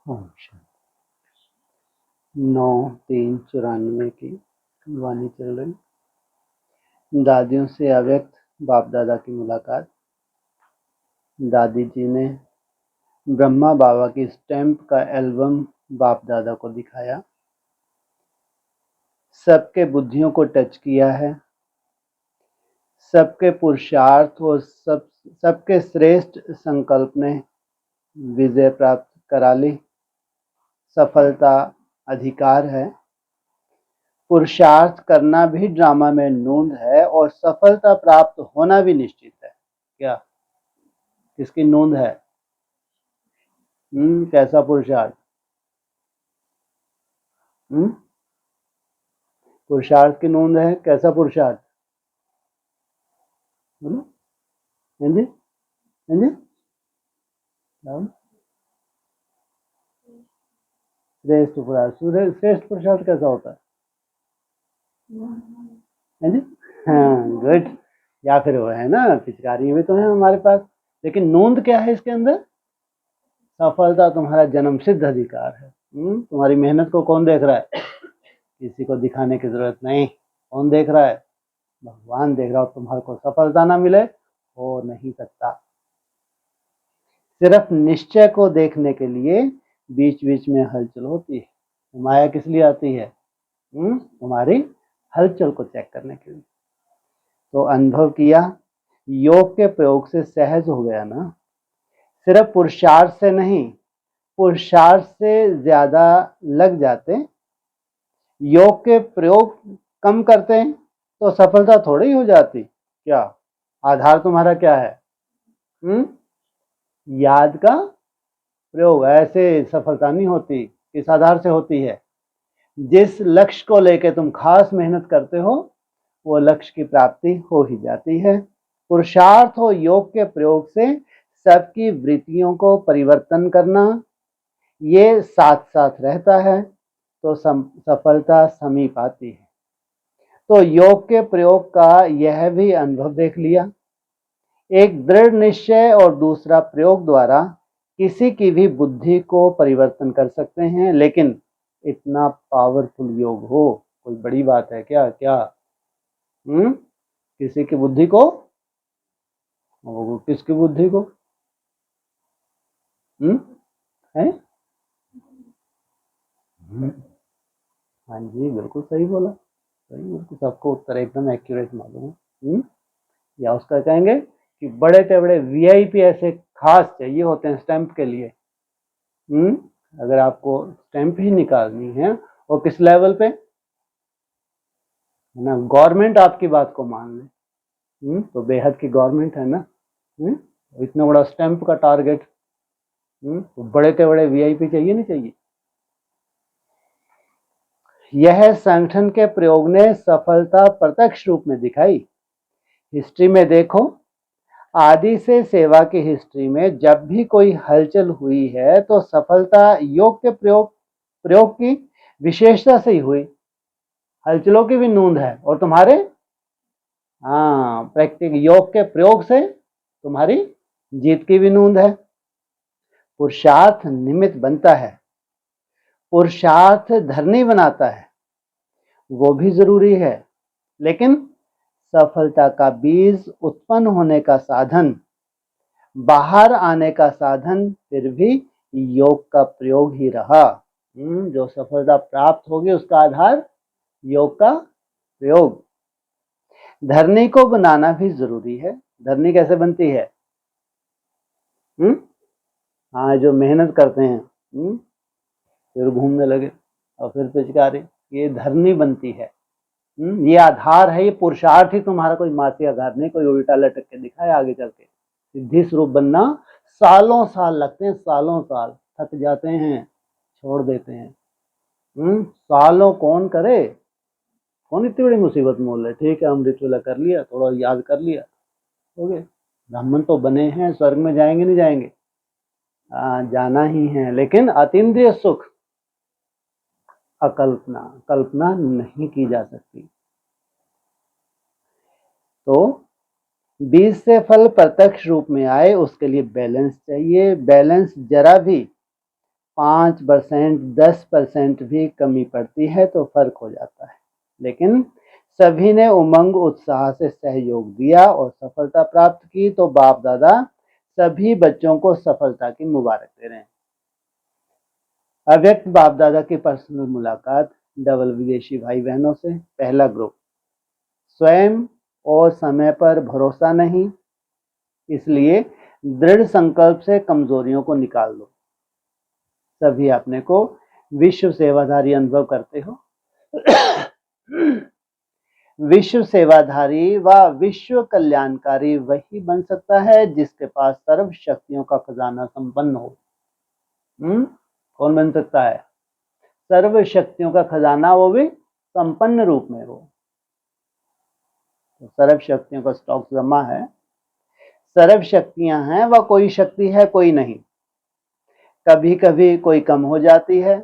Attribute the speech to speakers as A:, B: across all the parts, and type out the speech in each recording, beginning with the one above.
A: ओम शांति। 9/3/94 की वाणी चल रही। दादियों से अव्यक्त बाप दादा की मुलाकात। दादी जी ने ब्रह्मा बाबा की स्टैम्प का एल्बम बाप दादा को दिखाया। सबके बुद्धियों को टच किया है, सबके पुरुषार्थ और सबके श्रेष्ठ संकल्प ने विजय प्राप्त करा ली। सफलता अधिकार है। पुरुषार्थ करना भी ड्रामा में नूंद है और सफलता प्राप्त होना भी निश्चित है। क्या किसकी नूंद है? कैसा पुरुषार्थ? पुरुषार्थ की नूंद है। कैसा पुरुषार्थ? बोलो। हाँ जी, हाँ जी। श्रेष्ठ पुरुषार्थ। श्रेष्ठ पुरुषार्थ कैसा होता है? हाँ जी, हाँ, गुड। या फिर वो है ना, पिचकारी भी तो है हमारे पास, लेकिन नूंद क्या है इसके अंदर? सफलता तुम्हारा जन्म सिद्ध अधिकार है। तुम्हारी मेहनत को कौन देख रहा है? किसी को दिखाने की जरूरत नहीं। कौन देख रहा है? भगवान देख रहा हो। तुम्हारे को सफलता ना मिले, हो नहीं सकता। सिर्फ निश्चय को देखने के लिए बीच बीच में हलचल होती है। माया किस लिए आती है? तुम्हारी हलचल को चेक करने के लिए। तो अनुभव किया, योग के प्रयोग से सहज हो गया ना। सिर्फ पुरुषार्थ से नहीं, पुरुषार्थ से ज्यादा लग जाते, योग के प्रयोग कम करते हैं तो सफलता थोड़ी हो जाती। क्या आधार तुम्हारा क्या है? याद का प्रयोग। ऐसे सफलता नहीं होती। किस आधार से होती है? जिस लक्ष्य को लेकर तुम खास मेहनत करते हो, वो लक्ष्य की प्राप्ति हो ही जाती है। पुरुषार्थ और योग के प्रयोग से सबकी वृत्तियों को परिवर्तन करना, ये साथ साथ रहता है तो सफलता समीप आती है। तो योग के प्रयोग का यह भी अनुभव देख लिया। एक दृढ़ निश्चय और दूसरा प्रयोग द्वारा किसी की भी बुद्धि को परिवर्तन कर सकते हैं, लेकिन इतना पावरफुल योग हो कोई बड़ी बात है क्या? क्या किसी की बुद्धि को, किसकी बुद्धि को है? हाँ जी, बिल्कुल सही बोला। सही, बिल्कुल सबको उत्तर एकदम एक्यूरेट मालूम है। या उसका कहेंगे कि बड़े से बड़े वीआईपी ऐसे खास चाहिए होते हैं स्टैंप के लिए। अगर आपको स्टैंप ही निकालनी है, और किस लेवल पे है ना, गवर्नमेंट आपकी बात को मान ले, तो बेहद की गवर्नमेंट है ना। इतना बड़ा स्टैंप का टारगेट, तो बड़े से बड़े वीआईपी चाहिए नहीं चाहिए? यह संगठन के प्रयोग ने सफलता प्रत्यक्ष रूप में दिखाई। हिस्ट्री में देखो, आदि से सेवा की हिस्ट्री में जब भी कोई हलचल हुई है तो सफलता योग के प्रयोग की विशेषता से ही हुई। हलचलों की भी नूंद है और तुम्हारे प्रैक्टिक योग के प्रयोग से तुम्हारी जीत की भी नूंद है। पुरुषार्थ निमित्त बनता है, पुरुषार्थ धरनी बनाता है, वो भी जरूरी है, लेकिन सफलता का बीज उत्पन्न होने का साधन, बाहर आने का साधन फिर भी योग का प्रयोग ही रहा। जो सफलता प्राप्त होगी उसका आधार योग का प्रयोग। धरनी को बनाना भी जरूरी है। धरनी कैसे बनती है? हाँ, जो मेहनत करते हैं, फिर घूमने लगे और फिर पिचकारी, ये धरनी बनती है। ये आधार है, ये पुरुषार्थ ही तुम्हारा, कोई मासी आधार नहीं, कोई उल्टा लटक के दिखाए आगे चल के। सिद्धि स्वरूप बनना सालों साल लगते हैं, सालों साल। थक जाते हैं, छोड़ देते हैं। सालों कौन करे? कौन इतनी बड़ी मुसीबत मोल है? ठीक है, अमृत वेला कर लिया, थोड़ा याद कर लिया, हो गए। ब्राह्मण तो बने हैं, स्वर्ग में जाएंगे नहीं जाएंगे? जाना ही है, लेकिन अतीन्द्रिय सुख अकल्पना, कल्पना नहीं की जा सकती। तो बीज से फल प्रत्यक्ष रूप में आए उसके लिए बैलेंस चाहिए। बैलेंस जरा भी 5% 10% भी कमी पड़ती है तो फर्क हो जाता है, लेकिन सभी ने उमंग उत्साह से सहयोग दिया और सफलता प्राप्त की, तो बाप दादा सभी बच्चों को सफलता की मुबारक दे रहे हैं। अव्यक्त बाप दादा की पर्सनल मुलाकात डबल विदेशी भाई बहनों से। पहला ग्रुप, स्वयं और समय पर भरोसा नहीं, इसलिए दृढ़ संकल्प से कमजोरियों को निकाल दो। सभी अपने को विश्व सेवाधारी अनुभव करते हो। विश्व सेवाधारी व विश्व कल्याणकारी वही बन सकता है जिसके पास सर्व शक्तियों का खजाना संपन्न हो। कौन बन सकता है? सर्व शक्तियों का खजाना, वो भी संपन्न रूप में हो। तो सर्व शक्तियों का स्टॉक जमा है, सर्व शक्तियां हैं, वह कोई शक्ति है कोई नहीं। कभी कभी कोई कम हो जाती है।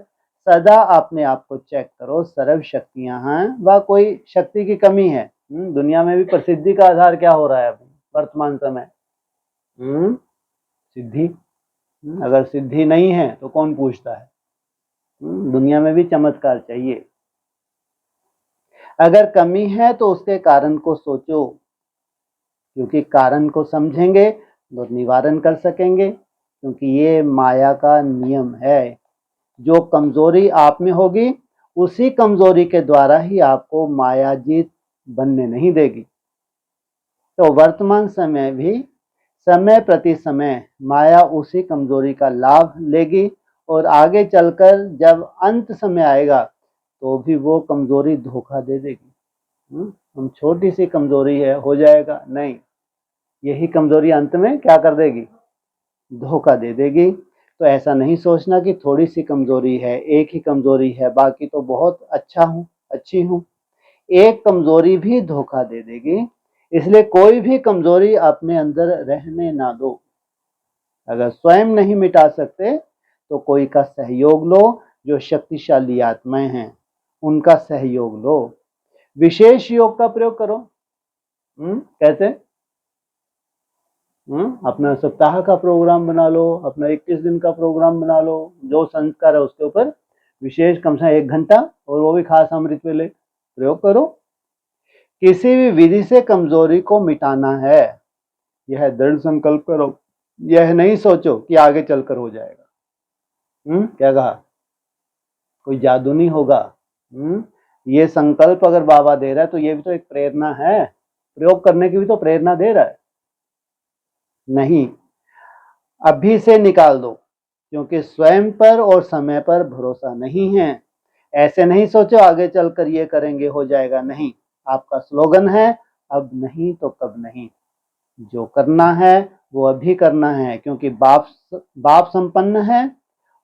A: सदा अपने आप को चेक करो, सर्व शक्तियां हैं वह कोई शक्ति की कमी है। दुनिया में भी प्रसिद्धि का आधार क्या हो रहा है अभी वर्तमान समय? सिद्धि। अगर सिद्धि नहीं है तो कौन पूछता है? दुनिया में भी चमत्कार चाहिए। अगर कमी है तो उसके कारण को सोचो, क्योंकि कारण को समझेंगे तो निवारण कर सकेंगे, क्योंकि ये माया का नियम है। जो कमजोरी आप में होगी उसी कमजोरी के द्वारा ही आपको माया जीत बनने नहीं देगी। तो वर्तमान समय भी समय प्रति समय माया उसी कमजोरी का लाभ लेगी, और आगे चलकर जब अंत समय आएगा तो भी वो कमजोरी धोखा दे देगी। हम छोटी सी कमजोरी है हो जाएगा, नहीं, यही कमजोरी अंत में क्या कर देगी? धोखा दे देगी। तो ऐसा नहीं सोचना कि थोड़ी सी कमजोरी है, एक ही कमजोरी है, बाकी तो बहुत अच्छा हूँ, अच्छी हूँ। एक कमजोरी भी धोखा दे देगी, इसलिए कोई भी कमजोरी अपने अंदर रहने ना दो। अगर स्वयं नहीं मिटा सकते तो कोई का सहयोग लो, जो शक्तिशाली आत्माएं हैं उनका सहयोग लो। विशेष योग का प्रयोग करो। कैसे? अपना सप्ताह का प्रोग्राम बना लो, अपना 21 दिन का प्रोग्राम बना लो, जो संस्कार है उसके ऊपर विशेष कम से 1 घंटा, और वो भी खास अमृत वेले प्रयोग करो। किसी भी विधि से कमजोरी को मिटाना है, यह दृढ़ संकल्प करो। यह नहीं सोचो कि आगे चलकर हो जाएगा। क्या कहा? कोई जादू नहीं होगा। ये संकल्प अगर बाबा दे रहा है तो ये भी तो एक प्रेरणा है, प्रयोग करने की भी तो प्रेरणा दे रहा है। नहीं, अभी से निकाल दो, क्योंकि स्वयं पर और समय पर भरोसा नहीं है। ऐसे नहीं सोचो आगे चलकर ये करेंगे हो जाएगा, नहीं। आपका स्लोगन है अब नहीं तो कब नहीं। जो करना है वो अभी करना है, क्योंकि बाप संपन्न है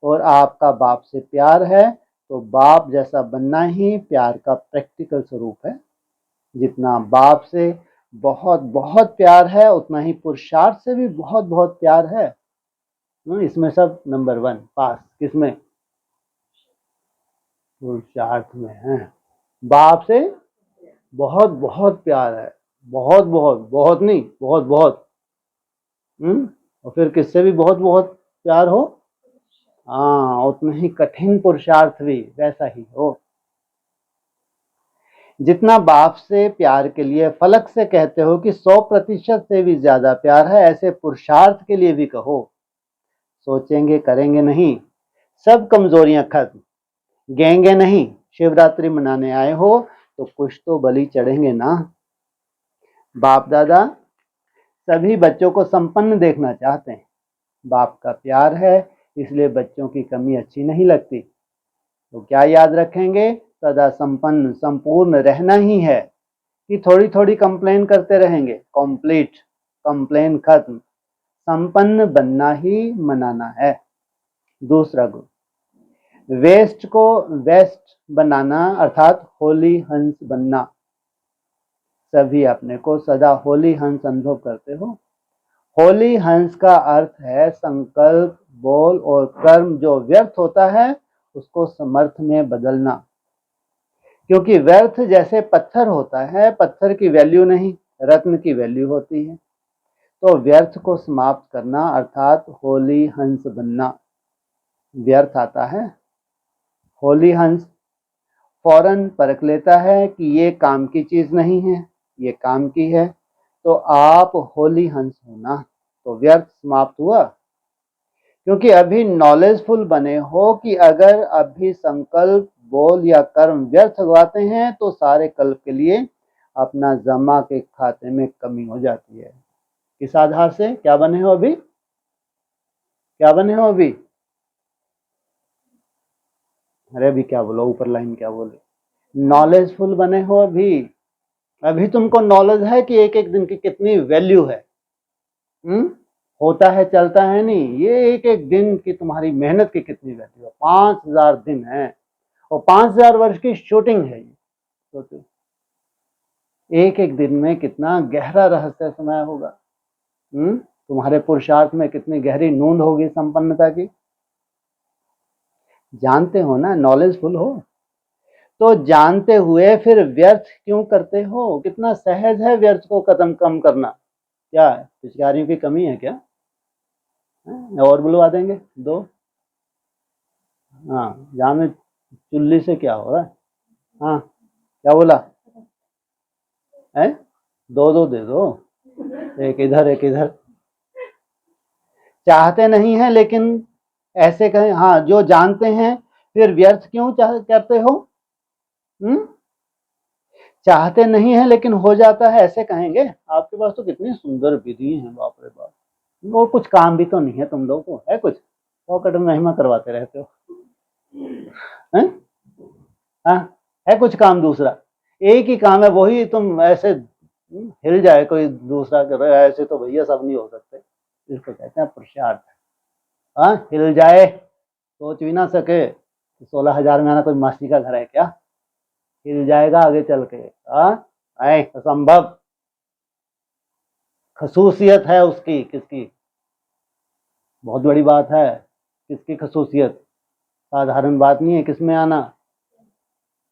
A: और आपका बाप से प्यार है, तो बाप जैसा बनना ही प्यार का प्रैक्टिकल स्वरूप है। जितना बाप से बहुत बहुत प्यार है उतना ही पुरुषार्थ से भी बहुत बहुत प्यार है। इसमें सब नंबर 1 पास किसमें? पुरुषार्थ में है। बाप से बहुत बहुत प्यार है, बहुत बहुत, बहुत नहीं, बहुत बहुत। और फिर किससे भी बहुत बहुत प्यार हो? हाँ, उतना ही कठिन पुरुषार्थ भी वैसा ही हो। जितना बाप से प्यार के लिए फलक से कहते हो कि 100% से भी ज्यादा प्यार है, ऐसे पुरुषार्थ के लिए भी कहो। सोचेंगे करेंगे नहीं, सब कमजोरियां खत्म। गेंगे नहीं, शिवरात्रि मनाने आए हो तो कुछ तो बलि चढ़ेंगे ना। बाप दादा सभी बच्चों को संपन्न देखना चाहते हैं। बाप का प्यार है, इसलिए बच्चों की कमी अच्छी नहीं लगती। तो क्या याद रखेंगे? सदा संपन्न संपूर्ण रहना ही है, कि थोड़ी थोड़ी कंप्लेन करते रहेंगे। कंप्लीट, कंप्लेन खत्म, संपन्न बनना ही मनाना है। दूसरा गुण, वेस्ट को वेस्ट बनाना, अर्थात होली हंस बनना। सभी अपने को सदा होली हंस अनुभव करते हो। होली हंस का अर्थ है संकल्प, बोल और कर्म जो व्यर्थ होता है उसको समर्थ में बदलना। क्योंकि व्यर्थ जैसे पत्थर होता है, पत्थर की वैल्यू नहीं, रत्न की वैल्यू होती है। तो व्यर्थ को समाप्त करना अर्थात होली हंस बनना। व्यर्थ आता है। होली हंस फौरन परख लेता है कि ये काम की चीज नहीं है, ये काम की है। तो आप होली हंस हो ना, तो व्यर्थ समाप्त हुआ। क्योंकि अभी नॉलेजफुल बने हो कि अगर अभी संकल्प, बोल या कर्म व्यर्थ गवाते हैं तो सारे कल्प के लिए अपना जमा के खाते में कमी हो जाती है। किस आधार से? क्या बने हो अभी? क्या बने हो अभी? अरे अभी क्या बोलो, ऊपर लाइन क्या बोले? नॉलेजफुल बने हो अभी। अभी तुमको नॉलेज है कि एक एक दिन की कितनी वैल्यू है। होता है चलता है नहीं, ये एक एक दिन की तुम्हारी मेहनत की कितनी वैल्यू है। 5000 दिन है और 5000 वर्ष की शूटिंग है ये। सोचो एक एक दिन में कितना गहरा रहस्य समाया होगा। तुम्हारे पुरुषार्थ में कितनी गहरी नूंद होगी संपन्नता की। जानते हो ना, नॉलेजफुल हो तो जानते हुए फिर व्यर्थ क्यों करते हो? कितना सहज है व्यर्थ को कम करना। क्या पिचकारियों की कमी है क्या? और बुलवा देंगे दो। हाँ, जामे चुल्ली से क्या हो रहा है? हाँ, क्या बोला है? दो दो दे दो, एक इधर एक इधर। चाहते नहीं है लेकिन ऐसे कहें, हाँ, जो जानते हैं फिर व्यर्थ क्यों करते हो? चाहते नहीं है लेकिन हो जाता है, ऐसे कहेंगे। आपके पास तो कितनी सुंदर विधि है, बाप रे बाप। वो कुछ काम भी तो नहीं है तुम लोगों को, है कुछ? पॉकेट में महिमा करवाते रहते हो। हैं? हाँ, है कुछ काम दूसरा? एक ही काम है, वही तुम ऐसे हिल जाए कोई दूसरा कर रहे, ऐसे तो भैया सब नहीं हो सकते। इसको कहते हैं पुरुषार्थ। हाँ, हिल जाए, सोच भी ना सके 16,000 में आना कोई मासी का घर है क्या? हिल जाएगा आगे चल के। असंभव। खसूसियत है उसकी। किसकी? बहुत बड़ी बात है। किसकी खसूसियत? साधारण बात नहीं है किसमें आना।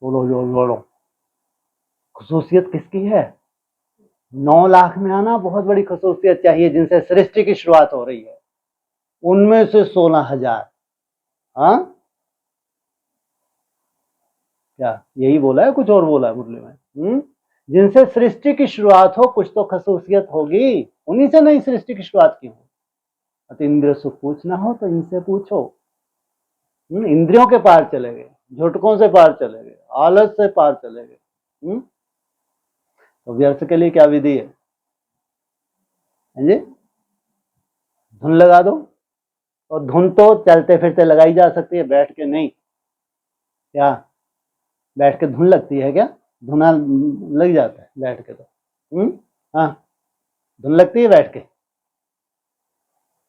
A: बोलो जो बोलो, खसूसियत किसकी है? 9 लाख में आना बहुत बड़ी खसूसियत चाहिए, जिनसे सृष्टि की शुरुआत हो रही है। उनमें से 16,000। हाँ, क्या यही बोला है, कुछ और बोला है मुरली में? जिनसे सृष्टि की शुरुआत हो, कुछ तो खसूसियत होगी। उन्हीं से नहीं सृष्टि की शुरुआत की हो। अति इंद्रिय सुख पूछना हो तो इनसे पूछो। इंद्रियों के पार चले गए, झुटकों से पार चले गए, आलस से पार चले गए। तो व्यर्थ के लिए क्या विधि है जी? धुन लगा दो। और धुन तो चलते फिरते लगाई जा सकती है, बैठ के नहीं। क्या बैठ के धुन लगती है क्या? धुना लग जाता है बैठ के तो। हाँ, धुन लगती है बैठ के।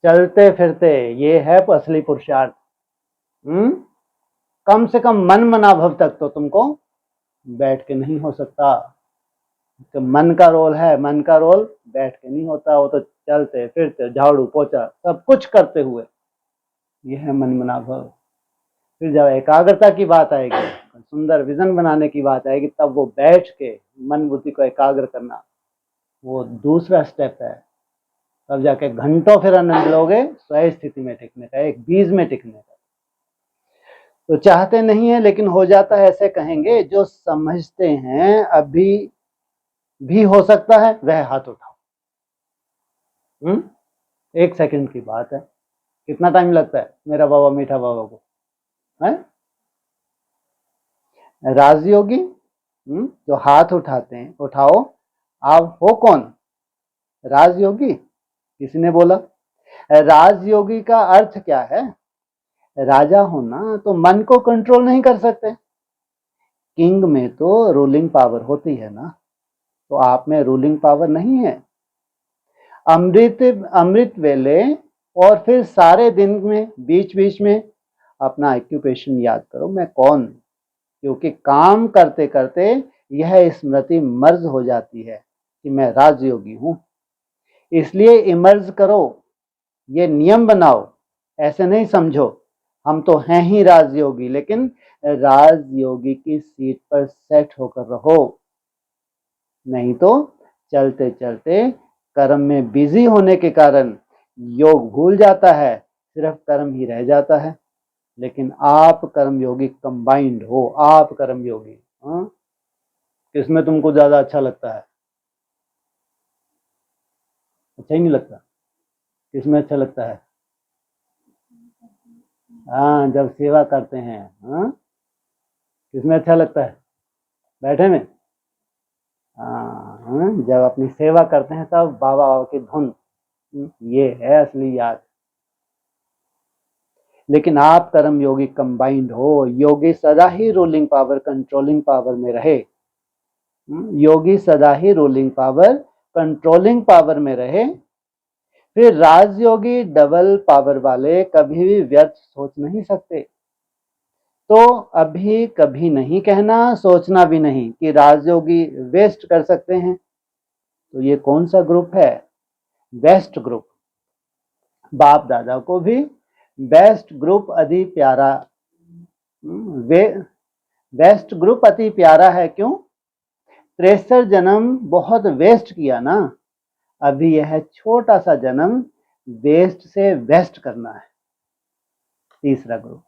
A: चलते फिरते, ये है असली पुरुषार्थ। कम से कम मन मनाभव तक तो तुमको बैठ के नहीं हो सकता। तो मन का रोल है, मन का रोल बैठ के नहीं होता। वो तो चलते फिरते, झाड़ू पोछा सब कुछ करते हुए, यह है मन मनाभव। फिर जब एकाग्रता की बात आएगी, सुंदर विजन बनाने की बात आएगी, तब वो बैठ के मन बुद्धि को एकाग्र करना, वो दूसरा स्टेप है। तब जाके घंटों फिर आनंद लोगे स्वयं स्थिति में टिकने का, एक बीज में टिकने का। तो चाहते नहीं है लेकिन हो जाता है, ऐसे कहेंगे। जो समझते हैं अभी भी हो सकता है, वह हाथ उठाओ। 1 सेकंड की बात है। कितना टाइम लगता है मेरा बाबा मीठा बाबा को? है राजयोगी जो हाथ उठाते हैं, उठाओ। आप हो कौन? राजयोगी। किसी ने बोला? राजयोगी का अर्थ क्या है? राजा होना तो मन को कंट्रोल नहीं कर सकते। किंग में तो रूलिंग पावर होती है ना, तो आप में रूलिंग पावर नहीं है। अमृत अमृत वेले और फिर सारे दिन में बीच बीच में अपना ऑक्यूपेशन याद करो, मैं कौन। क्योंकि काम करते करते यह स्मृति मर्ज हो जाती है कि मैं राजयोगी हूं। इसलिए इमर्ज करो, ये नियम बनाओ। ऐसे नहीं समझो हम तो हैं ही राजयोगी, लेकिन राजयोगी की सीट पर सेट होकर रहो। नहीं तो चलते चलते कर्म में बिजी होने के कारण योग भूल जाता है, सिर्फ कर्म ही रह जाता है। लेकिन आप कर्मयोगी कंबाइंड हो, आप कर्मयोगी। हाँ, किसमें तुमको ज्यादा अच्छा लगता है? अच्छा ही नहीं लगता? किसमें अच्छा लगता है? हाँ, जब सेवा करते हैं। हाँ, किसमें अच्छा लगता है? बैठे में। हाँ, जब अपनी सेवा करते हैं तब बाबा बाबा की धुन, ये है असली याद। लेकिन आप कर्म योगी कंबाइंड हो, योगी सदा ही रूलिंग पावर कंट्रोलिंग पावर में रहे। योगी सदा ही रूलिंग पावर कंट्रोलिंग पावर में रहे। फिर राजयोगी डबल पावर वाले कभी भी व्यर्थ सोच नहीं सकते। तो अभी कभी नहीं कहना, सोचना भी नहीं कि राजयोगी वेस्ट कर सकते हैं। तो ये कौन सा ग्रुप है? Best group. बाप दादा को भी बेस्ट ग्रुप अति प्यारा। वे बेस्ट ग्रुप अति प्यारा है। क्यों? 63 जन्म बहुत वेस्ट किया ना, अभी यह छोटा सा जन्म वेस्ट से वेस्ट करना है। तीसरा ग्रुप।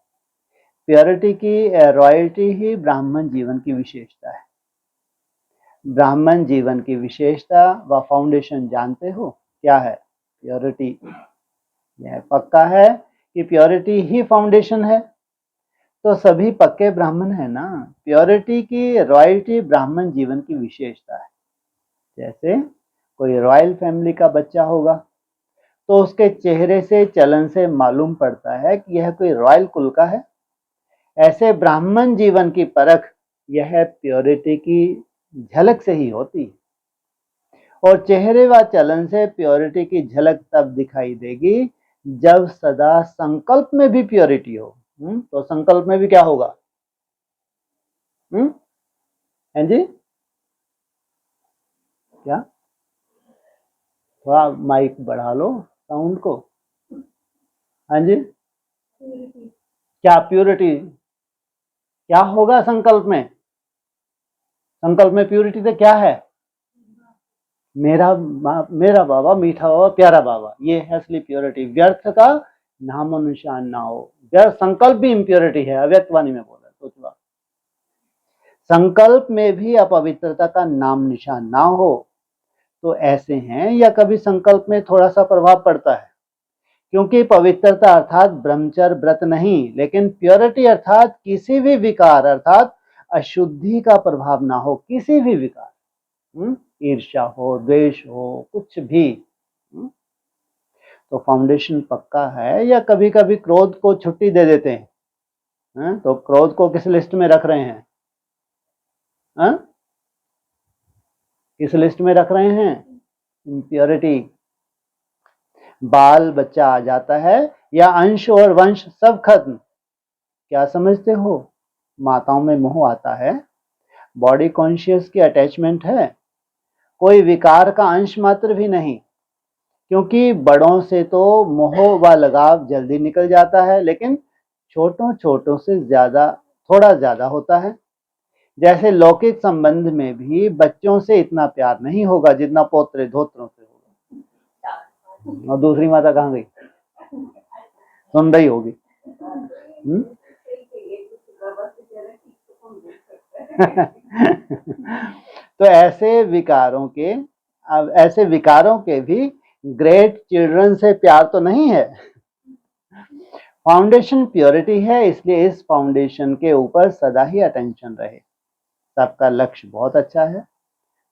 A: प्योरिटी की रॉयल्टी ही ब्राह्मण जीवन की विशेषता है। ब्राह्मण जीवन की विशेषता व फाउंडेशन जानते हो क्या है? प्योरिटी। यह पक्का है कि प्योरिटी ही फाउंडेशन है। तो सभी पक्के ब्राह्मण है ना। प्योरिटी की रॉयल्टी ब्राह्मण जीवन की विशेषता है। जैसे कोई रॉयल फैमिली का बच्चा होगा तो उसके चेहरे से, चलन से मालूम पड़ता है कि यह कोई रॉयल कुल का है। ऐसे ब्राह्मण जीवन की परख यह प्योरिटी की झलक से ही होती है। और चेहरे व चलन से प्योरिटी की झलक तब दिखाई देगी जब सदा संकल्प में भी प्योरिटी हो। तो संकल्प में भी क्या होगा? हैं जी? क्या? थोड़ा माइक बढ़ा लो साउंड को। हाँ जी? क्या प्योरिटी? क्या होगा संकल्प में? संकल्प में प्योरिटी तो क्या है? मेरा बाबा, मीठा बाबा, प्यारा बाबा, ये है असली प्योरिटी। व्यर्थ का नामो निशान ना हो। व्यर्थ संकल्प भी इम्प्योरिटी है, अव्यक्त वाणी में बोला। सोचवा, संकल्प में भी अपवित्रता का नाम निशान ना हो। तो ऐसे हैं या कभी संकल्प में थोड़ा सा प्रभाव पड़ता है, क्योंकि पवित्रता अर्थात ब्रह्मचर्य व्रत नहीं, लेकिन प्योरिटी अर्थात किसी भी विकार अर्थात अशुद्धि का प्रभाव ना हो। किसी भी विकार, ईर्ष्या हो, द्वेष हो, कुछ भी। तो फाउंडेशन पक्का है या कभी कभी क्रोध को छुट्टी दे देते हैं? तो क्रोध को किस लिस्ट में रख रहे हैं? किस लिस्ट में रख रहे हैं? इम्प्योरिटी। बाल बच्चा आ जाता है या अंश और वंश सब खत्म। क्या समझते हो? माताओं में मोह आता है, बॉडी कॉन्शियस की अटैचमेंट है, कोई विकार का अंश मात्र भी नहीं। क्योंकि बड़ों से तो मोह व लगाव जल्दी निकल जाता है, लेकिन छोटों छोटों से ज्यादा, थोड़ा ज्यादा होता है। जैसे लौकिक संबंध में भी बच्चों से इतना प्यार नहीं होगा जितना पोत्रे धोत्रों से होगा। और दूसरी माता कहाँ गई? सुन रही होगी। तो ऐसे विकारों के भी ग्रेट चिल्ड्रन से प्यार तो नहीं है। फाउंडेशन प्योरिटी है, इसलिए इस फाउंडेशन के ऊपर सदा ही अटेंशन रहे। सबका लक्ष्य बहुत अच्छा है,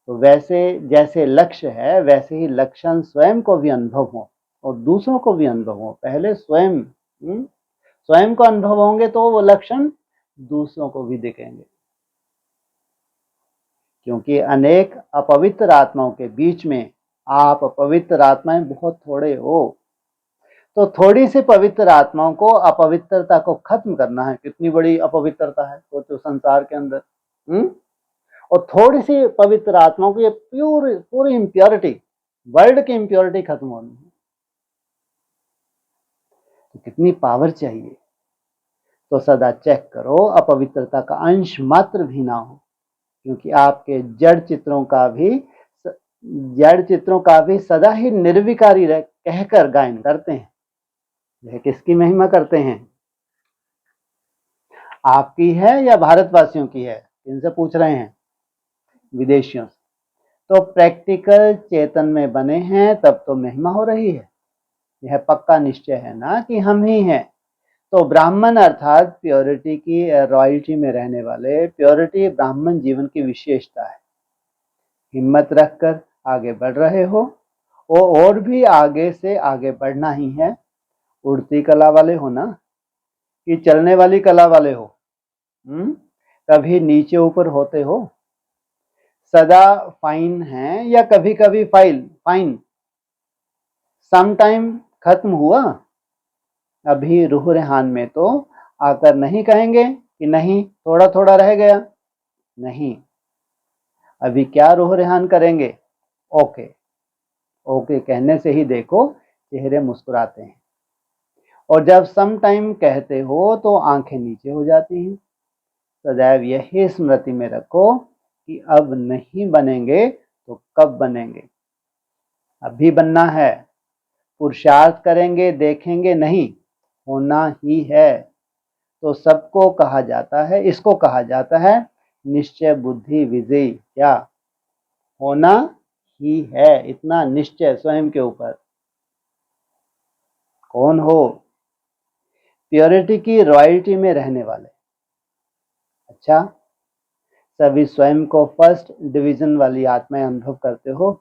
A: तो वैसे जैसे लक्ष्य है वैसे ही लक्षण स्वयं को भी अनुभव हो और दूसरों को भी अनुभव हो। पहले स्वयं को अनुभव होंगे तो वो लक्षण दूसरों को भी दिखेंगे। क्योंकि अनेक अपवित्र आत्माओं के बीच में आप पवित्र आत्माएं बहुत थोड़े हो। तो थोड़ी सी पवित्र आत्माओं को अपवित्रता को खत्म करना है। कितनी बड़ी अपवित्रता है सोचो संसार के अंदर। और थोड़ी सी पवित्र आत्माओं की पूरी इम्प्योरिटी, वर्ल्ड की इम्प्योरिटी खत्म होनी है। तो कितनी पावर चाहिए। तो सदा चेक करो अपवित्रता का अंश मात्र भी ना हो, क्योंकि आपके जड़ चित्रों का भी सदा ही निर्विकारी कहकर गायन करते हैं। यह किसकी महिमा करते हैं? आपकी है या भारतवासियों की है? इनसे पूछ रहे हैं, विदेशियों से। तो प्रैक्टिकल चेतन में बने हैं तब तो महिमा हो रही है। यह पक्का निश्चय है ना कि हम ही हैं। तो ब्राह्मण अर्थात प्योरिटी की रॉयल्टी में रहने वाले, प्योरिटी ब्राह्मण जीवन की विशेषता है। हिम्मत रखकर आगे बढ़ रहे हो और भी आगे से आगे बढ़ना ही है। उड़ती कला वाले हो ना कि चलने वाली कला वाले हो? कभी नीचे ऊपर होते हो? सदा फाइन है या कभी कभी फाइन? सम टाइम खत्म हुआ? अभी रूह रेहान में तो आकर नहीं कहेंगे कि नहीं थोड़ा थोड़ा रह गया। नहीं, अभी क्या रूह रेहान करेंगे? ओके ओके कहने से ही देखो चेहरे मुस्कुराते हैं। और जब सम टाइम कहते हो तो आंखें नीचे हो जाती हैं। सदैव यही स्मृति में रखो कि अब नहीं बनेंगे तो कब बनेंगे। अभी बनना है। पुरुषार्थ करेंगे देखेंगे नहीं, होना ही है। तो सबको कहा जाता है, इसको कहा जाता है निश्चय बुद्धि विजयी। क्या होना ही है? इतना निश्चय स्वयं के ऊपर। कौन हो? प्योरिटी की रॉयल्टी में रहने वाले। अच्छा, सभी स्वयं को फर्स्ट डिवीजन वाली आत्माएं अनुभव करते हो?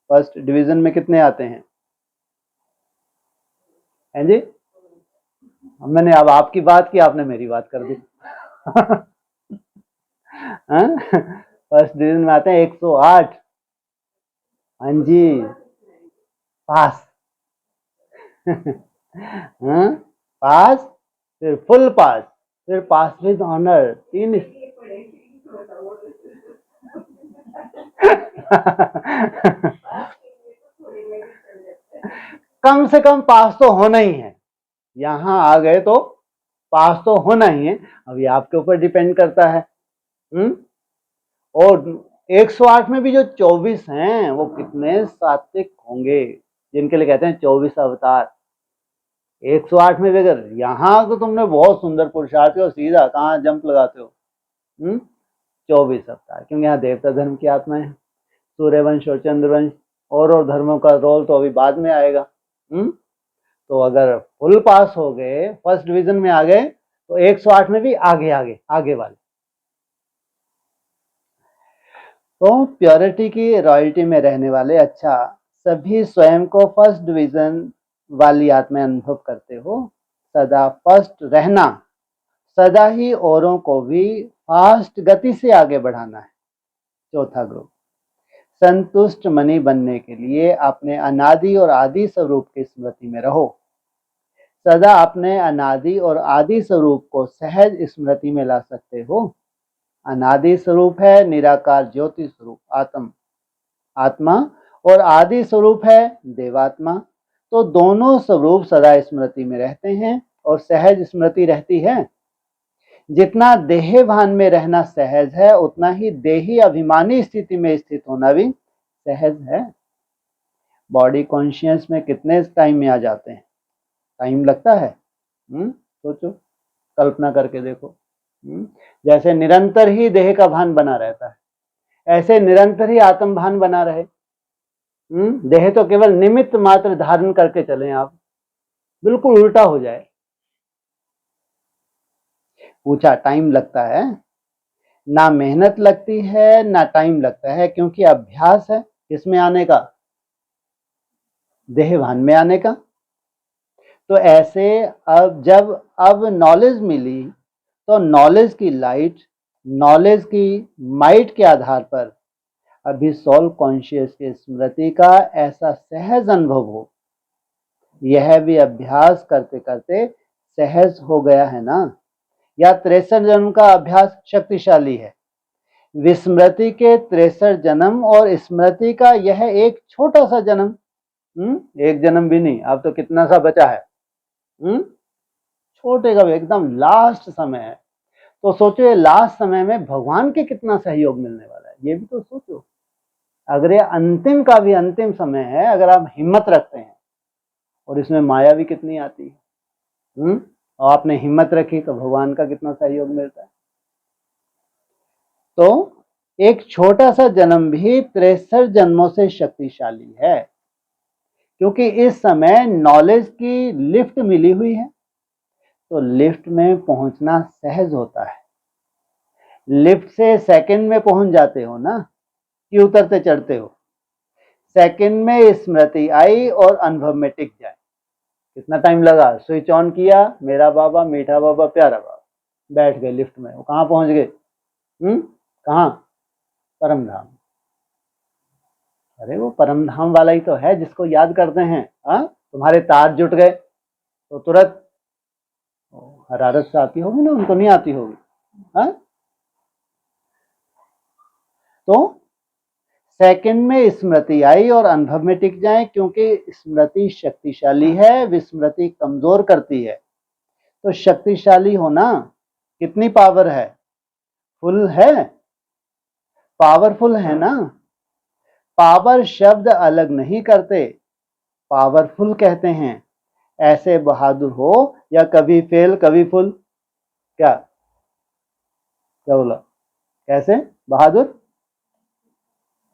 A: फर्स्ट डिवीजन में कितने आते हैं? हैं जी? मैंने अब आपकी बात की, आपने मेरी बात कर दी। फर्स्ट डिवीजन में आते हैं 108। हाँ जी, पास। हाँ, पास, फिर फुल पास, फिर पास विद ऑनर। 3 कम से कम पास तो होना ही है। यहां आ गए तो पास तो होना ही है। अब ये आपके ऊपर डिपेंड करता है। और 108 में भी जो 24 हैं वो कितने सात्विक होंगे, जिनके लिए कहते हैं 24 अवतार। 108 में भी अगर यहाँ तो तुमने बहुत सुंदर पुरुषार्थ और सीधा कहाँ जंप लगाते हो। 24 अवतार, क्योंकि यहाँ देवता धर्म की आत्मा है। सूर्यवंश और चंद्रवंश और धर्मों का रोल तो अभी बाद में आएगा। तो अगर फुल पास हो गए, फर्स्ट डिवीजन में आ गए, तो 108 में भी आगे आगे आगे वाले। तो प्योरिटी की रॉयल्टी में रहने वाले। अच्छा, सभी स्वयं को फर्स्ट डिवीजन वाली आत्मा अनुभव करते हो। सदा फर्स्ट रहना, सदा ही औरों को भी फास्ट गति से आगे बढ़ाना है। चौथा ग्रुप, संतुष्ट मणि बनने के लिए अपने अनादि और आदि स्वरूप की स्मृति में रहो। सदा अपने अनादि और आदि स्वरूप को सहज स्मृति में ला सकते हो। अनादि स्वरूप है निराकार ज्योति स्वरूप आत्मा, और आदि स्वरूप है देवात्मा। तो दोनों स्वरूप सदा स्मृति में रहते हैं और सहज स्मृति रहती है। जितना देह भान में रहना सहज है, उतना ही देही अभिमानी स्थिति में स्थित होना भी सहज है। बॉडी कॉन्शियस में कितने टाइम में आ जाते हैं? टाइम लगता है। सोचो, कल्पना करके देखो। जैसे निरंतर ही देह का भान बना रहता है, ऐसे निरंतर ही आत्म भान बना रहे। देह तो केवल निमित्त मात्र धारण करके चले आप, बिल्कुल उल्टा हो जाए। पूछा टाइम लगता है? ना मेहनत लगती है ना टाइम लगता है, क्योंकि अभ्यास है किसमें आने का? देह भान में आने का। तो ऐसे अब नॉलेज मिली, तो नॉलेज की लाइट, नॉलेज की माइट के आधार पर अभी सोल कॉन्शियस की स्मृति का ऐसा सहज अनुभव हो, यह भी अभ्यास करते करते सहज हो गया है ना? या 63 जन्म का अभ्यास शक्तिशाली है? विस्मृति के 63 जन्म और स्मृति का यह एक छोटा सा जन्म, एक जन्म भी नहीं, अब तो कितना सा बचा है? छोटे का भी एकदम लास्ट समय है। तो सोचो ये लास्ट समय में भगवान के कितना सहयोग मिलने वाला है, ये भी तो सोचो। अगर ये अंतिम का भी अंतिम समय है, अगर आप हिम्मत रखते हैं, और इसमें माया भी कितनी आती है। और आपने हिम्मत रखी तो भगवान का कितना सहयोग मिलता है। तो एक छोटा सा जन्म भी 63 जन्मों से शक्तिशाली है, क्योंकि इस समय नॉलेज की लिफ्ट मिली हुई है, तो लिफ्ट में पहुंचना सहज होता है। लिफ्ट से सेकंड में पहुंच जाते हो ना, कि उतरते चढ़ते हो। सेकंड में स्मृति आई और अनुभव में टिक जाए। कितना टाइम लगा? स्विच ऑन किया, मेरा बाबा, मीठा बाबा, प्यारा बाबा, बैठ गए लिफ्ट में। वो कहाँ पहुंच गए? कहाँ? परम धाम। अरे वो परम धाम वाला ही तो है जिसको याद करते हैं। तुम्हारे तार जुट गए तो तुरंत हरारत से आती होगी ना, उनको नहीं आती होगी। तो सेकंड में स्मृति आई और अनुभव में टिक जाए, क्योंकि स्मृति शक्तिशाली है, विस्मृति कमजोर करती है। तो शक्तिशाली होना कितनी पावर है? फुल है, पावरफुल है ना। पावर शब्द अलग नहीं करते, पावरफुल कहते हैं। ऐसे बहादुर हो या कभी फेल कभी फुल। क्या बोला? कैसे बहादुर?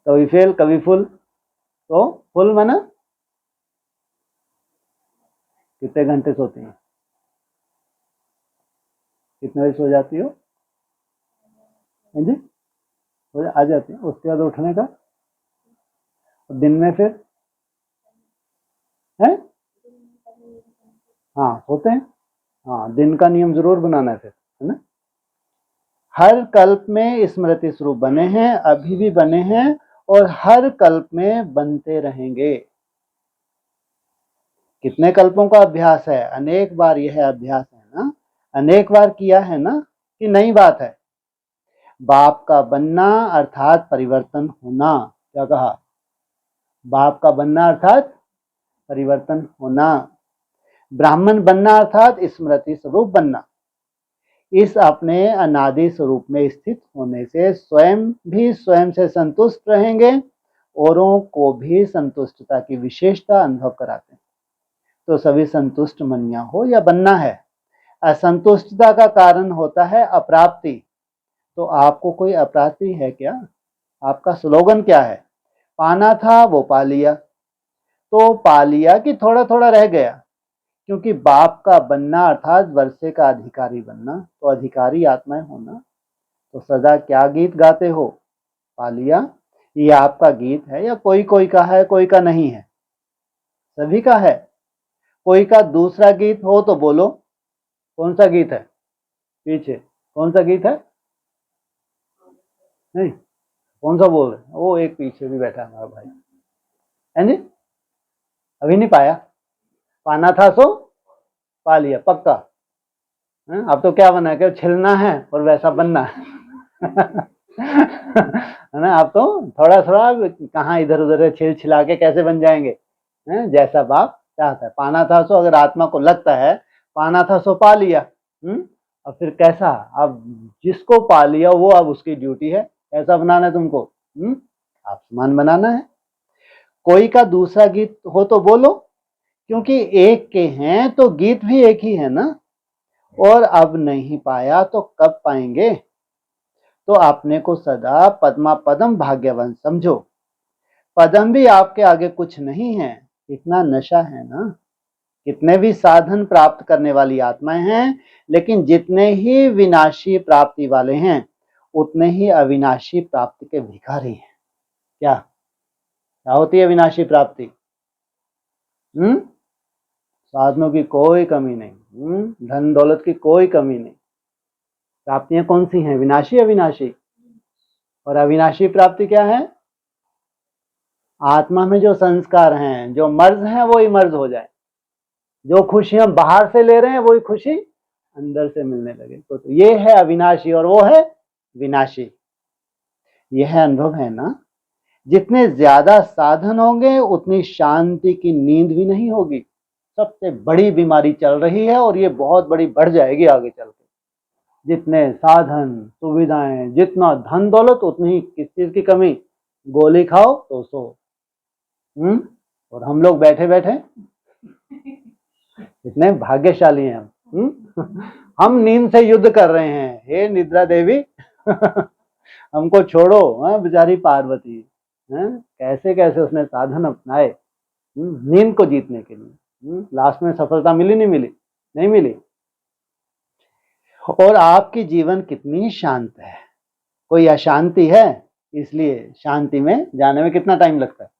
A: कभी फेल कभी फुल। तो फुल माना कितने घंटे सोती हैं? कितने बजे सो जाती हो? जी, आ जाती है। उसके बाद उठने का दिन में फिर है? हाँ होते हैं। हाँ, दिन का नियम जरूर बनाना है फिर, है ना। हर कल्प में स्मृति स्वरूप बने हैं, अभी भी बने हैं, और हर कल्प में बनते रहेंगे। कितने कल्पों का अभ्यास है? अनेक बार यह अभ्यास है ना, अनेक बार किया है ना, कि नई बात है? बाप का बनना अर्थात परिवर्तन होना। क्या कहा? बाप का बनना अर्थात परिवर्तन होना। ब्राह्मण बनना अर्थात स्मृति स्वरूप बनना। इस अपने अनादि स्वरूप में स्थित होने से स्वयं भी स्वयं से संतुष्ट रहेंगे, औरों को भी संतुष्टता की विशेषता अनुभव कराते हैं। तो सभी संतुष्ट मनिया हो या बनना है। असंतुष्टता का कारण होता है अप्राप्ति। तो आपको कोई अप्राप्ति है क्या? आपका स्लोगन क्या है? पाना था वो पा लिया। तो पा लिया कि थोड़ा थोड़ा रह गया? क्योंकि बाप का बनना अर्थात वर्षे का अधिकारी बनना, तो अधिकारी आत्माएं होना। तो सदा क्या गीत गाते हो? पा लिया। ये आपका गीत है या कोई कोई का है, कोई का नहीं है? सभी का है। कोई का दूसरा गीत हो तो बोलो, कौन सा गीत है? पीछे कौन सा गीत है? नहीं, कौन सा बोल रहे? वो एक पीछे भी बैठा हमारा भाई है जी। अभी नहीं पाया? पाना था सो पा लिया, पक्का? अब तो क्या बना है? छिलना है और वैसा बनना है ना। आप तो थोड़ा थोड़ा कहाँ इधर उधर छिल छिला के कैसे बन जाएंगे? जैसा बाप चाहता है। पाना था सो, अगर आत्मा को लगता है पाना था सो पा लिया, और फिर कैसा? अब जिसको पा लिया वो अब उसकी ड्यूटी है कैसा बनाना है तुमको। आप समान बनाना है। कोई का दूसरा गीत हो तो बोलो, क्योंकि एक के हैं तो गीत भी एक ही है ना। और अब नहीं पाया तो कब पाएंगे? तो अपने को सदा पद्मा पदम भाग्यवान समझो। पदम भी आपके आगे कुछ नहीं है, इतना नशा है ना। कितने भी साधन प्राप्त करने वाली आत्माएं हैं, लेकिन जितने ही विनाशी प्राप्ति वाले हैं उतने ही अविनाशी प्राप्ति के भिखारी हैं। क्या क्या होती है विनाशी प्राप्ति? साधनों की कोई कमी नहीं, धन दौलत की कोई कमी नहीं। प्राप्तियां कौन सी हैं? विनाशी अविनाशी। और अविनाशी प्राप्ति क्या है? आत्मा में जो संस्कार हैं, जो मर्ज हैं, वो ही मर्ज हो जाए। जो खुशी हम बाहर से ले रहे हैं वही खुशी अंदर से मिलने लगे। तो ये है अविनाशी और वो है विनाशी। यह अनुभव है ना। जितने ज्यादा साधन होंगे उतनी शांति की नींद भी नहीं होगी। सबसे बड़ी बीमारी चल रही है और ये बहुत बड़ी बढ़ जाएगी आगे चल के। जितने साधन सुविधाएं, जितना धन दौलत, उतनी ही किस चीज की कमी? गोली खाओ तो सो। और हम लोग बैठे बैठे इतने भाग्यशाली हैं हम। हम नींद से युद्ध कर रहे हैं, हे निद्रा देवी हमको छोड़ो। बेचारी पार्वती कैसे कैसे उसने साधन अपनाए नींद को जीतने के लिए। लास्ट में सफलता मिली नहीं मिली? नहीं मिली। और आपकी जीवन कितनी शांत है, कोई अशांति है, इसलिए शांति में जाने में कितना टाइम लगता है।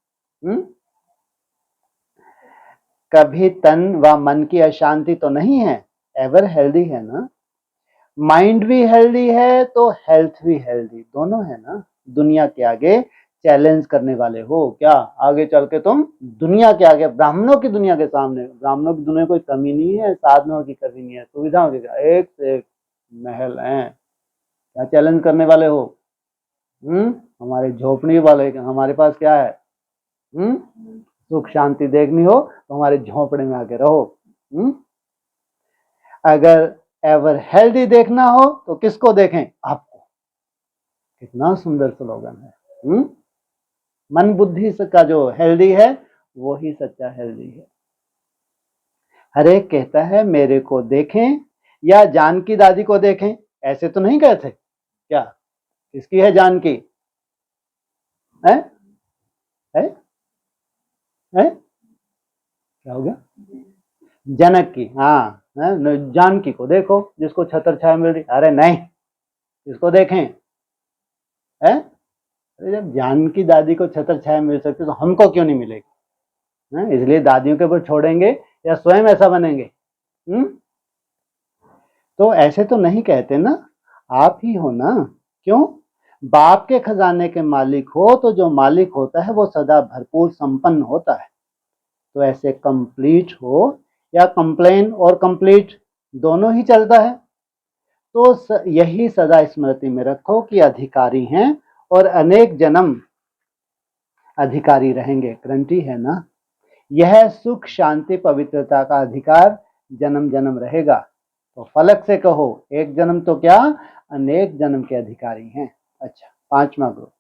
A: कभी तन व मन की अशांति तो नहीं है, एवर हेल्दी है ना। माइंड भी हेल्दी है तो हेल्थ भी हेल्दी, दोनों है ना। दुनिया के आगे चैलेंज करने वाले हो क्या? आगे चल के तुम दुनिया के आगे, ब्राह्मणों की दुनिया के सामने, ब्राह्मणों की दुनिया कोई कमी नहीं है, साधनों की कमी नहीं है, सुविधाओं की, एक से एक महल हैं। क्या चैलेंज करने वाले हो? हमारे झोपड़ी वाले, हमारे पास क्या है? सुख शांति देखनी हो तो हमारे झोपड़े में आके रहो। अगर एवर हेल्दी देखना हो तो किसको देखें? आपको। कितना सुंदर स्लोगन है। मन बुद्धि का जो हेल्दी है वो ही सच्चा हेल्दी है। हर एक कहता है मेरे को देखें या जानकी दादी को देखें, ऐसे तो नहीं कहते क्या? किसकी है जानकी? है? है? है? क्या हो गया? जनक की। हाँ, जानकी को देखो जिसको छत्र छाया मिल रही। अरे नहीं, इसको देखें। है? अरे जब जानकी दादी को छत्र छाया मिल सकती तो हमको क्यों नहीं मिलेगी? इसलिए दादियों के ऊपर छोड़ेंगे या स्वयं ऐसा बनेंगे? तो ऐसे तो नहीं कहते ना, आप ही हो ना। क्यों? बाप के खजाने के मालिक हो तो जो मालिक होता है वो सदा भरपूर संपन्न होता है। तो ऐसे कंप्लीट हो या कंप्लेन और कंप्लीट दोनों ही चलता है। तो यही सदा स्मृति में रखो कि अधिकारी हैं और अनेक जन्म अधिकारी रहेंगे। गारंटी है ना। यह सुख शांति पवित्रता का अधिकार जन्म जन्म रहेगा। तो फलक से कहो, एक जन्म तो क्या अनेक जन्म के अधिकारी हैं। अच्छा, 5वां ग्रुप,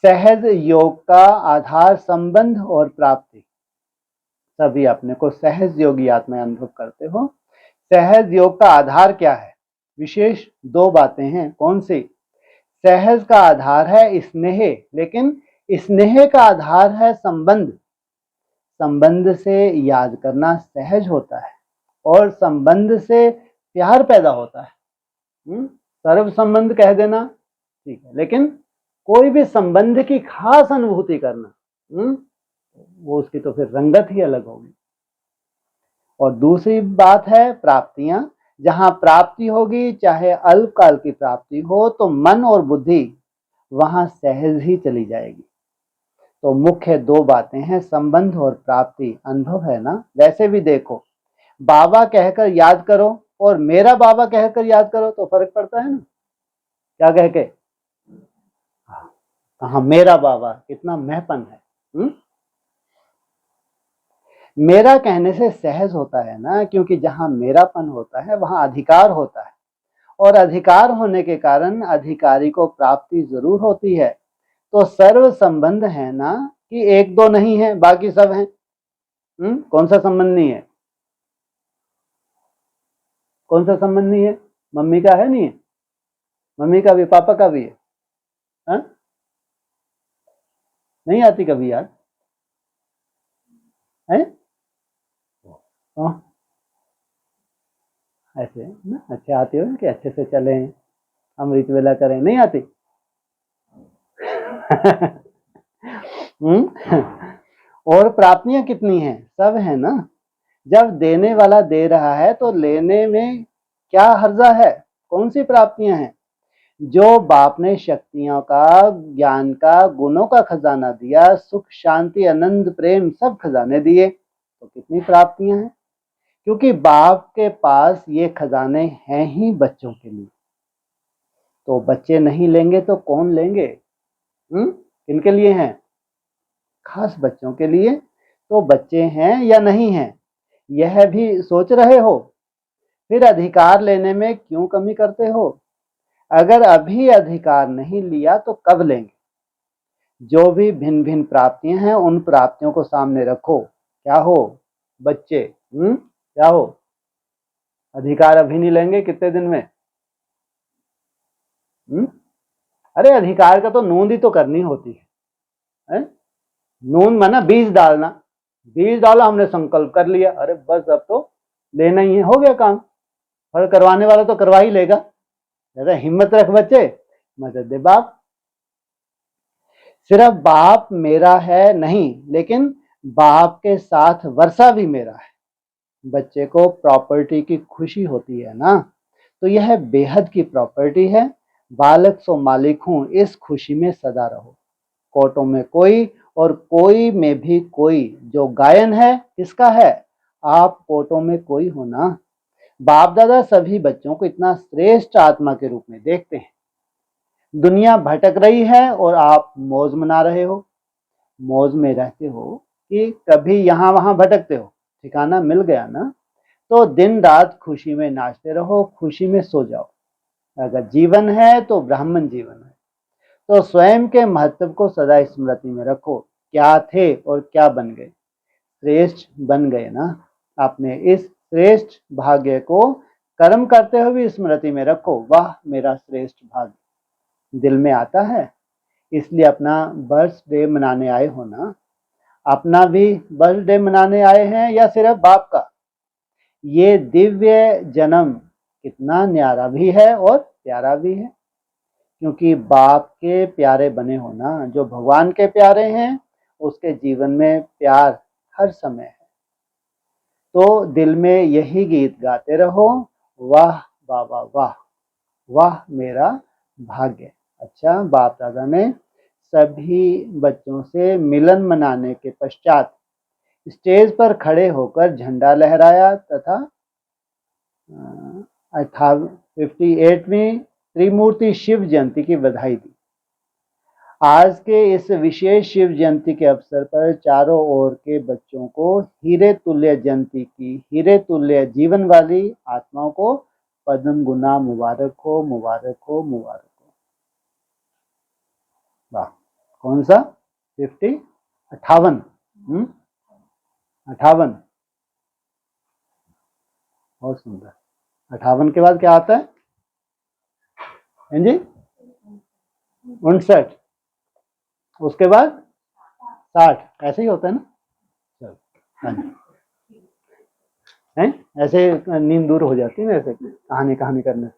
A: सहज योग का आधार संबंध और प्राप्ति। सभी अपने को सहज योगी आत्मा अनुभव करते हो। सहज योग का आधार क्या है? विशेष 2 बातें हैं। कौन सी? सहज का आधार है स्नेह, लेकिन स्नेह का आधार है संबंध। संबंध से याद करना सहज होता है और संबंध से प्यार पैदा होता है। सर्व संबंध कह देना ठीक है, लेकिन कोई भी संबंध की खास अनुभूति करना, वो उसकी तो फिर रंगत ही अलग होगी। और दूसरी बात है प्राप्तियां। जहां प्राप्ति होगी, चाहे अल्पकाल की प्राप्ति हो, तो मन और बुद्धि वहां सहज ही चली जाएगी। तो मुख्य 2 बातें हैं, संबंध और प्राप्ति। अनुभव है ना। वैसे भी देखो, बाबा कहकर याद करो और मेरा बाबा कहकर याद करो तो फर्क पड़ता है ना। क्या कह के? हाँ, मेरा बाबा, कितना महपन है। मेरा कहने से सहज होता है ना, क्योंकि जहां मेरापन होता है वहां अधिकार होता है, और अधिकार होने के कारण अधिकारी को प्राप्ति जरूर होती है। तो सर्व संबंध है ना कि 1-2 नहीं है, बाकी सब हैं। कौन सा संबंध नहीं है? कौन सा संबंध नहीं है? मम्मी का है? नहीं है? मम्मी का भी, पापा का भी है। हा? नहीं आती कभी याद है? ऐसे ना अच्छे आते हो कि अच्छे से चले, अमृत वेला करें, नहीं आती? और प्राप्तियां कितनी हैं? सब है ना। जब देने वाला दे रहा है तो लेने में क्या हर्जा है? कौन सी प्राप्तियां हैं? जो बाप ने शक्तियों का, ज्ञान का, गुणों का खजाना दिया, सुख शांति आनंद प्रेम सब खजाने दिए, तो कितनी प्राप्तियां हैं। क्योंकि बाप के पास ये खजाने हैं ही बच्चों के लिए। तो बच्चे नहीं लेंगे तो कौन लेंगे? किनके लिए हैं? खास बच्चों के लिए। तो बच्चे हैं या नहीं हैं, यह भी सोच रहे हो? फिर अधिकार लेने में क्यों कमी करते हो? अगर अभी अधिकार नहीं लिया तो कब लेंगे? जो भी भिन्न भिन्न प्राप्तियां हैं उन प्राप्तियों को सामने रखो। क्या हो? बच्चे। क्या हो? अधिकार अभी नहीं लेंगे, कितने दिन में? अरे अधिकार का तो नोंद ही तो करनी होती है? नोंद माना बीज डालना, बीज डाला, हमने संकल्प कर लिया, अरे बस अब तो लेना ही है, हो गया काम। फल करवाने वाला तो करवा ही लेगा। ज्यादा हिम्मत रख बच्चे, मदद दे बाप। सिर्फ बाप मेरा है नहीं, लेकिन बाप के साथ वर्षा भी मेरा है। बच्चे को प्रॉपर्टी की खुशी होती है ना, तो यह बेहद की प्रॉपर्टी है। बालक सो मालिक हूं, इस खुशी में सदा रहो। कोटों में कोई और कोई में भी कोई, जो गायन है किसका है? आप कोटों में कोई हो ना। बाप दादा सभी बच्चों को इतना श्रेष्ठ आत्मा के रूप में देखते हैं। दुनिया भटक रही है और आप मौज मना रहे हो। मौज में रहते हो कि कभी यहां वहां भटकते हो? ठिकाना मिल गया ना, तो दिन रात खुशी में नाचते रहो, खुशी में सो जाओ। अगर जीवन है तो ब्राह्मण जीवन है। तो स्वयं के महत्व को सदा स्मृति में रखो। क्या थे और क्या बन गए? श्रेष्ठ बन गए ना। आपने इस श्रेष्ठ भाग्य को कर्म करते हुए भी स्मृति में रखो। वाह मेरा श्रेष्ठ भाग्य दिल में आता है, इसलिए अपना बर्थडे मनाने आए हो ना। अपना भी बर्थडे मनाने आए हैं या सिर्फ बाप का? ये दिव्य जन्म कितना न्यारा भी है और प्यारा भी है, क्योंकि बाप के प्यारे बने हो ना। जो भगवान के प्यारे हैं उसके जीवन में प्यार हर समय है। तो दिल में यही गीत गाते रहो, वाह बाबा वाह, वाह मेरा भाग्य। अच्छा, बाप दादा ने सभी बच्चों से मिलन मनाने के पश्चात स्टेज पर खड़े होकर झंडा लहराया तथा 58वीं त्रिमूर्ति शिव जयंती की बधाई दी। आज के इस विशेष शिव जयंती के अवसर पर चारों ओर के बच्चों को हीरे तुल्य जयंती की हीरे तुल्य जीवन वाली आत्माओं को पद्म गुना मुबारक हो, मुबारक हो, मुबारक हो। वाह, कौन सा 50? 58? 58, बहुत सुंदर। 58 के बाद क्या आता है? हाँ जी, 59, उसके बाद 60, ऐसे ही होता है ना। चलो, हाँ जी, हैं ऐसे नींद दूर हो जाती है ना ऐसे कहानी करने से।